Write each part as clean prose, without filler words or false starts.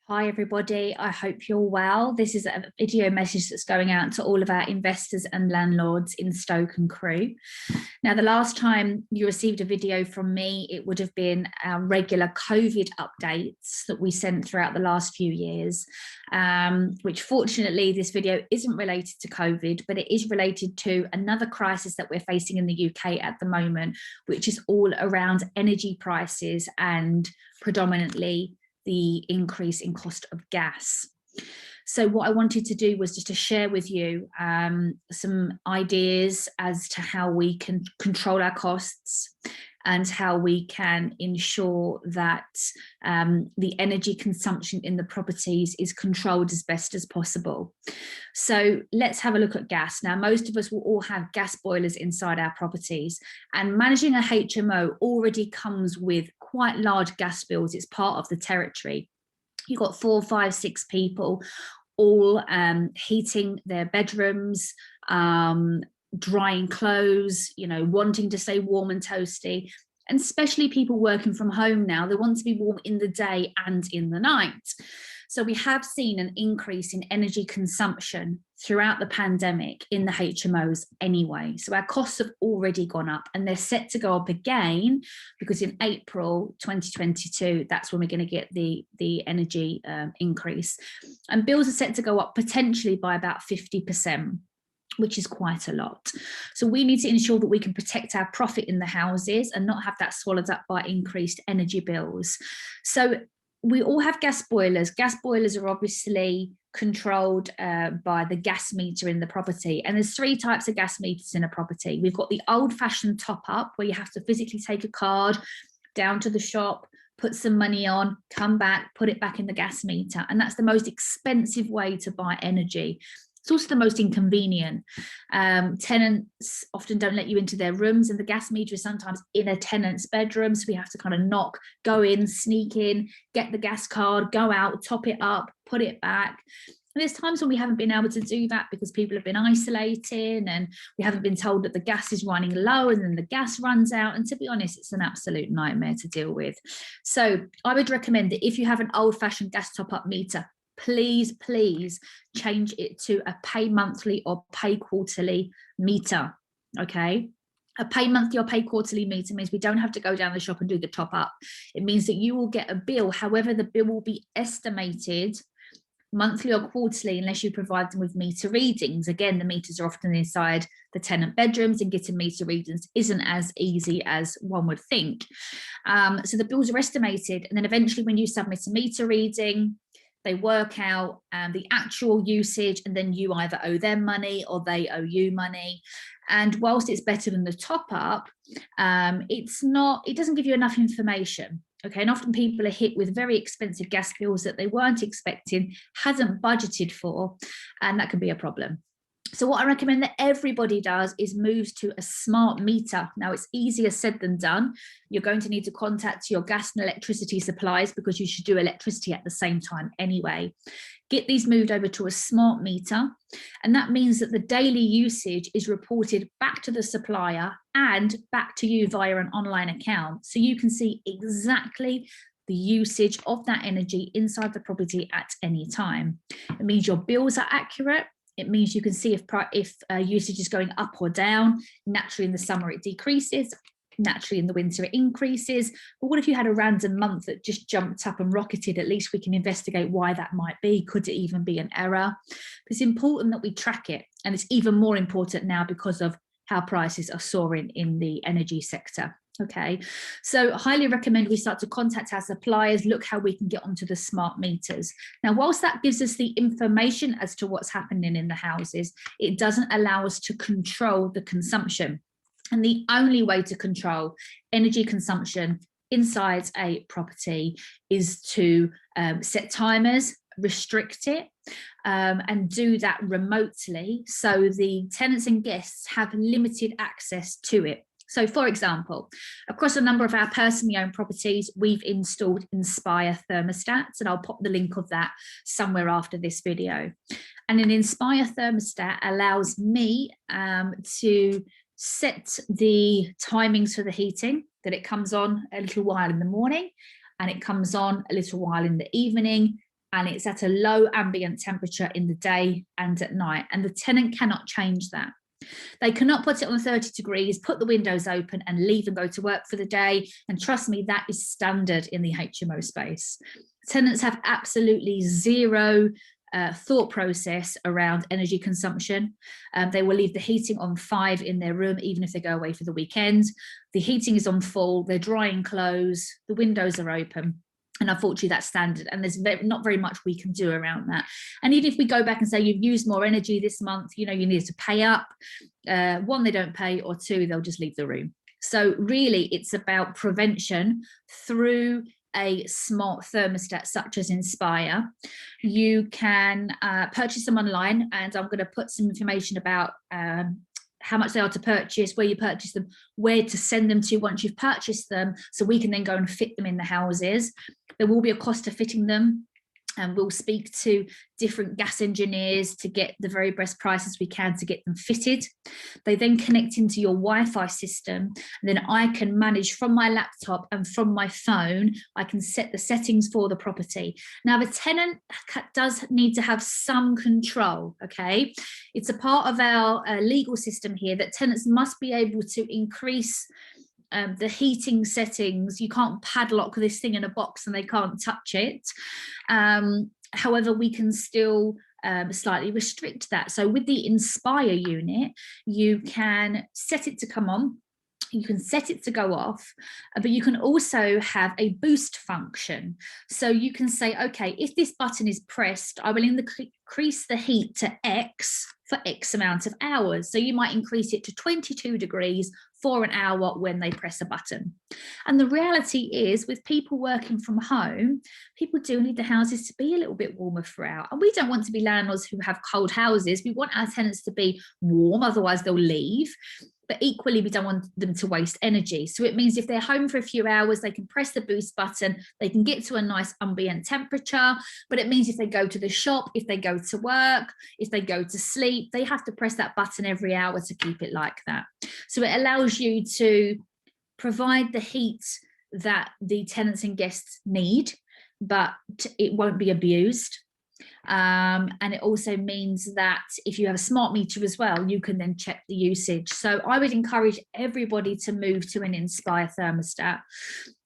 Hi everybody, I hope you're well. This is a video message that's going out to all of our investors and landlords in Stoke and Crewe. Now, the last time you received a video from me, it would have been our regular COVID updates that we sent throughout the last few years, which fortunately this video isn't related to COVID, but it is related to another crisis that we're facing in the UK at the moment, which is all around energy prices and predominantly the increase in cost of gas. So what I wanted to do was just to share with you some ideas as to how we can control our costs and how we can ensure that the energy consumption in the properties is controlled as best as possible. So let's have a look at gas. Now, most of us will all have gas boilers inside our properties, and managing a HMO already comes with quite large gas bills. It's part of the territory. You've got 4, 5, 6 people all heating their bedrooms, drying clothes, wanting to stay warm and toasty, and especially people working from home now, they want to be warm in the day and in the night. So we have seen an increase in energy consumption throughout the pandemic in the HMOs anyway. So our costs have already gone up, and they're set to go up again because in April 2022, that's when we're going to get the energy increase. And bills are set to go up potentially by about 50%. Which is quite a lot. So we need to ensure that we can protect our profit in the houses and not have that swallowed up by increased energy bills. So we all have gas boilers. Gas boilers are obviously controlled by the gas meter in the property. And there's 3 types of gas meters in a property. We've got the old-fashioned top-up, where you have to physically take a card down to the shop, put some money on, come back, put it back in the gas meter. And that's the most expensive way to buy energy. It's also the most inconvenient. Tenants often don't let you into their rooms, and the gas meter is sometimes in a tenant's bedroom. So we have to kind of knock, go in, sneak in, get the gas card, go out, top it up, put it back. And there's times when we haven't been able to do that because people have been isolating and we haven't been told that the gas is running low, and then the gas runs out. And to be honest, it's an absolute nightmare to deal with. So I would recommend that if you have an old-fashioned gas top-up meter, please change it to a pay monthly or pay quarterly meter. Okay, a pay monthly or pay quarterly meter means we don't have to go down the shop and do the top up. It means that you will get a bill. However, the bill will be estimated monthly or quarterly unless you provide them with meter readings. Again, the meters are often inside the tenant bedrooms, and getting meter readings isn't as easy as one would think. So the bills are estimated, and then eventually when you submit a meter reading, they work out the actual usage, and then you either owe them money or they owe you money. And whilst it's better than the top up, it doesn't give you enough information. Okay, and often people are hit with very expensive gas bills that they weren't expecting, hadn't budgeted for, and that can be a problem. So what I recommend that everybody does is moves to a smart meter. Now, it's easier said than done. You're going to need to contact your gas and electricity suppliers because you should do electricity at the same time anyway. Get these moved over to a smart meter, and that means that the daily usage is reported back to the supplier and back to you via an online account. So you can see exactly the usage of that energy inside the property at any time. It means your bills are accurate. It means you can see if usage is going up or down. Naturally, in the summer, it decreases. Naturally, in the winter, it increases. But what if you had a random month that just jumped up and rocketed? At least we can investigate why that might be. Could it even be an error? It's important that we track it. And it's even more important now because of how prices are soaring in the energy sector. Okay, so highly recommend we start to contact our suppliers, look how we can get onto the smart meters. Now, whilst that gives us the information as to what's happening in the houses, it doesn't allow us to control the consumption. And the only way to control energy consumption inside a property is to set timers, restrict it, and do that remotely so the tenants and guests have limited access to it. So, for example, across a number of our personally owned properties, we've installed Inspire thermostats, and I'll pop the link of that somewhere after this video. And an Inspire thermostat allows me to set the timings for the heating, that it comes on a little while in the morning and it comes on a little while in the evening, and it's at a low ambient temperature in the day and at night, and the tenant cannot change that. They cannot put it on 30 degrees, put the windows open and leave and go to work for the day. And trust me, that is standard in the HMO space. Tenants have absolutely zero thought process around energy consumption. They will leave the heating on 5 in their room, even if they go away for the weekend. The heating is on full, they're drying clothes, the windows are open. And unfortunately, that's standard. And there's not very much we can do around that. And even if we go back and say you've used more energy this month, you know, you need to pay up. 1, they don't pay, or 2, they'll just leave the room. So really, it's about prevention through a smart thermostat such as Inspire. You can purchase them online, and I'm going to put some information about how much they are to purchase, where you purchase them, where to send them to once you've purchased them, so we can then go and fit them in the houses. There will be a cost to fitting them, and we'll speak to different gas engineers to get the very best prices we can to get them fitted. They then connect into your Wi-Fi system, and then I can manage from my laptop and from my phone, I can set the settings for the property. Now, the tenant does need to have some control, okay? It's a part of our legal system here that tenants must be able to increase the heating settings. You can't padlock this thing in a box and they can't touch it. However, we can still slightly restrict that. So with the Inspire unit, you can set it to come on, you can set it to go off, but you can also have a boost function. So you can say, okay, if this button is pressed, I will increase the heat to X for X amount of hours. So you might increase it to 22 degrees for an hour when they press a button. And the reality is, with people working from home, people do need the houses to be a little bit warmer throughout. And we don't want to be landlords who have cold houses. We want our tenants to be warm, otherwise they'll leave. But equally, we don't want them to waste energy. So it means if they're home for a few hours, they can press the boost button, they can get to a nice ambient temperature. But it means if they go to the shop, if they go to work, if they go to sleep, they have to press that button every hour to keep it like that. So it allows you to provide the heat that the tenants and guests need, but it won't be abused. And it also means that if you have a smart meter as well, you can then check the usage. So I would encourage everybody to move to an Inspire thermostat.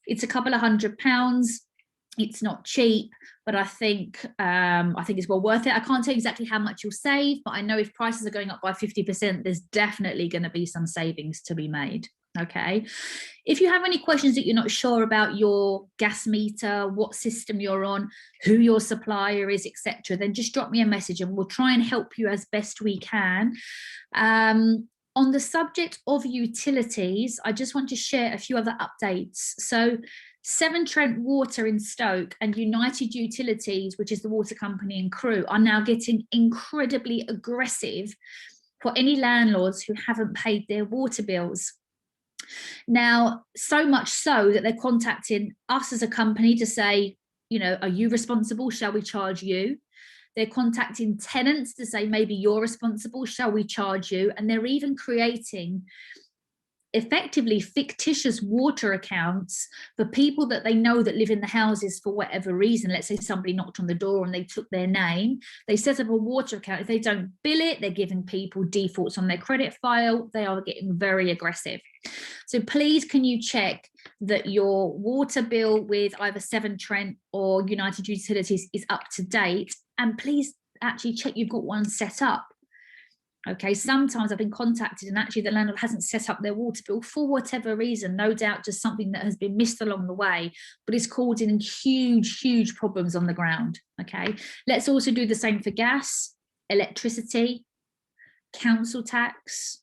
It's a couple of £100. It's not cheap, but I think it's well worth it. I can't tell you exactly how much you'll save, but I know if prices are going up by 50%, there's definitely going to be some savings to be made. Okay, if you have any questions that you're not sure about your gas meter, what system you're on, who your supplier is, etc., then just drop me a message and we'll try and help you as best we can. On the subject of utilities, I just want to share a few other updates. So Severn Trent Water in Stoke and United Utilities, which is the water company in Crewe, are now getting incredibly aggressive for any landlords who haven't paid their water bills. Now, so much so that they're contacting us as a company to say, you know, are you responsible? Shall we charge you? They're contacting tenants to say, maybe you're responsible. Shall we charge you? And they're even creating effectively fictitious water accounts for people that they know that live in the houses for whatever reason. Let's say somebody knocked on the door and they took their name. They set up a water account. If they don't bill it, they're giving people defaults on their credit file. They are getting very aggressive. So please, can you check that your water bill with either Severn Trent or United Utilities is up to date? And please actually check you've got one set up. Okay, sometimes I've been contacted and actually the landlord hasn't set up their water bill for whatever reason, no doubt just something that has been missed along the way, but it's causing huge problems on the ground. Okay, let's also do the same for gas, electricity, council tax,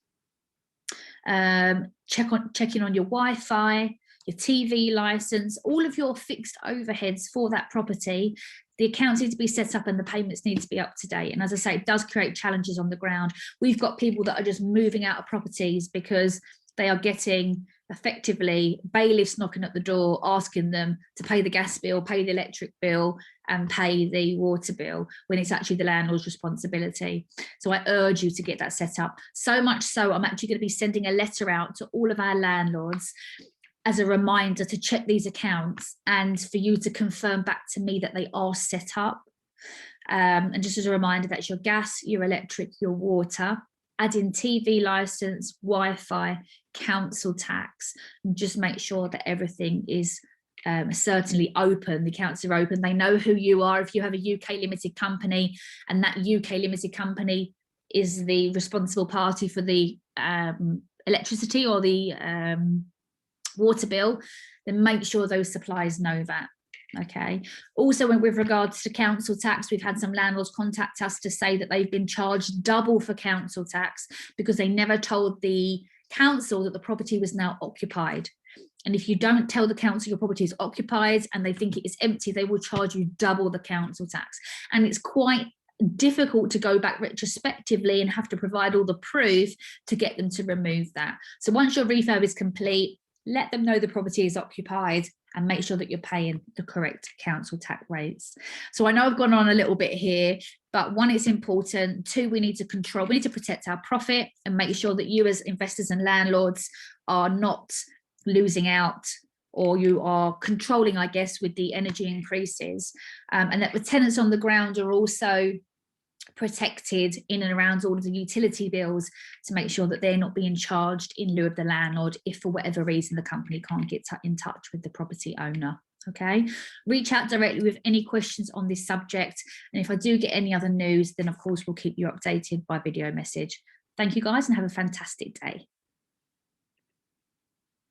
checking on your Wi-Fi, your TV license, all of your fixed overheads for that property. The accounts need to be set up and the payments need to be up to date. And as I say, it does create challenges on the ground. We've got people that are just moving out of properties because they are getting effectively bailiffs knocking at the door, asking them to pay the gas bill, pay the electric bill, and pay the water bill when it's actually the landlord's responsibility. So I urge you to get that set up. So much so, I'm actually going to be sending a letter out to all of our landlords as a reminder to check these accounts and for you to confirm back to me that they are set up. And just as a reminder, that's your gas, your electric, your water. Add in TV license, Wi-Fi, council tax, and just make sure that everything is certainly open. The accounts are open. They know who you are. If you have a UK limited company and that UK limited company is the responsible party for the electricity or the water bill, then make sure those suppliers know that. Okay. Also, with regards to council tax, we've had some landlords contact us to say that they've been charged double for council tax because they never told the council that the property was now occupied. And if you don't tell the council your property is occupied and they think it is empty, they will charge you double the council tax. And it's quite difficult to go back retrospectively and have to provide all the proof to get them to remove that. So once your refurb is complete, let them know the property is occupied and make sure that you're paying the correct council tax rates. So I know I've gone on a little bit here, but one, it's important. Two, we need to protect our profit and make sure that you as investors and landlords are not losing out, or you are controlling, I guess, with the energy increases, and that the tenants on the ground are also protected in and around all of the utility bills to make sure that they're not being charged in lieu of the landlord if for whatever reason the company can't get in touch with the property owner. Okay, reach out directly with any questions on this subject, and if I do get any other news, then of course we'll keep you updated by video message. Thank you guys and have a fantastic day.